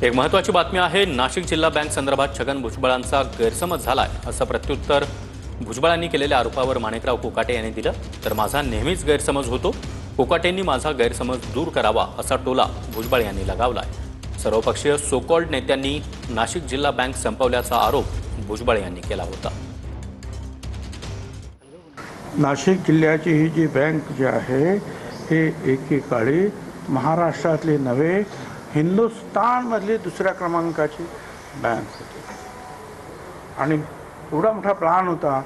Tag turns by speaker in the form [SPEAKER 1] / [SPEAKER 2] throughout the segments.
[SPEAKER 1] एक महत्त्वाची बातमी आहे। नाशिक जिल्हा बँक संदर्भात छगन भुजबळांचा गैरसमज झालाय असं प्रत्युत्तर भुजबळांनी केलेल्या आरोपावर माणिकराव कोकाटे यांनी दिलं। तर माझा नेहमीच गैरसमज होतो, कोकाटेंनी माझा गैरसमज दूर करावा असा टोला भुजबळ यांनी लगावलाय। सर्वपक्षीय सोकॉल्ड नेत्यांनी नाशिक जिल्हा बँक संपवल्याचा आरोप भुजबळ यांनी केला होता।
[SPEAKER 2] नाशिक जिल्ह्याची ही जी बँक जी आहे हे एकेकाळी महाराष्ट्रातली नव्हे हिंदुस्थानमधली दुसऱ्या क्रमांकाची बँक होती आणि एवढा मोठा प्लॅन होता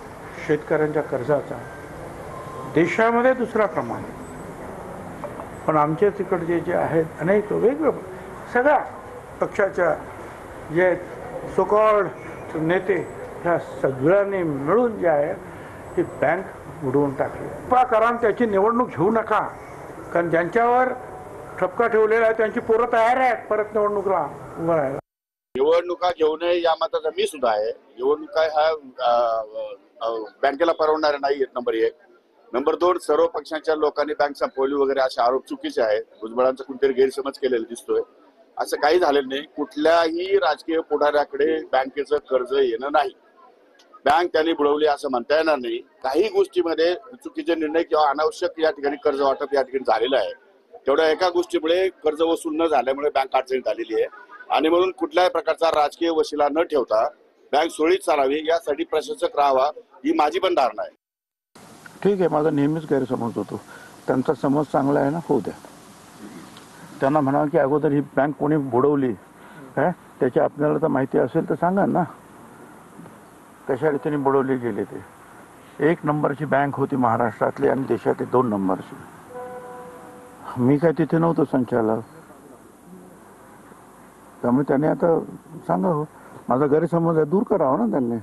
[SPEAKER 2] शेतकऱ्यांच्या कर्जाचा, देशामध्ये दुसरा क्रमांक। पण आमचे तिकडचे जे आहेत अनेक वेगवेगळे सगळ्या पक्षाच्या जे सोकॉल्ड नेते ह्या सगळ्यांनी मिळून जे आहे ती बँक बुडवून टाकली। कृपा करा त्याची निवडणूक घेऊ नका, कारण ज्यांच्यावर ठपका ठेवलेला आहे त्यांची पोरं तयार आहेत परत निवडणुकीला उभं राहायला।
[SPEAKER 3] निवडणुका घेऊ नये या मताचा मी सुद्धा आहे। निवडणुका हा बँकेला परवडणारे नाही नंबर 1। नंबर 2, सर्व पक्षांच्या लोकांनी बँक संपवली वगैरे असे आरोप चुकीचे आहेत। भुजबळांचा कुठेतरी गैरसमज केलेला दिसतोय। असं काही झालेलं नाही। कुठल्याही राजकीय पुढाऱ्याकडे बँकेचं कर्ज येणं नाही, बँक त्यांनी बुडवली असं म्हणता येणार नाही। काही गोष्टीमध्ये चुकीचे निर्णय किंवा अनावश्यक या ठिकाणी कर्ज वाटप या ठिकाणी झालेलं आहे। तेवढ्या एका गोष्टीमुळे कर्ज वसूल न झाल्यामुळे बँक अडचणीत आलेली आहे आणि म्हणून कुठल्याही प्रकारचा राजकीय वशिला न ठेवता बँक सुरळीत चालावी यासाठी प्रशासक राहावा ही माझी पण धारणा आहे।
[SPEAKER 2] ठीक आहे, माझा नेहमीच गैरसमज होतो, त्यांचा समज चांगला आहे ना, होऊ द्या। त्यांना म्हणा की अगोदर ही बँक कोणी बुडवली काय त्याची आपल्याला तर माहिती असेल तर सांगा ना, कशा रीतीने बुडवली गेली। ते 1 नंबरची बँक होती महाराष्ट्रातली आणि देशातली 2 नंबरची। मी काय तिथे नव्हतो संचालक, त्यामुळे त्याने आता सांगावं माझा गैरसमज आहे दूर करावा ना त्यांनी।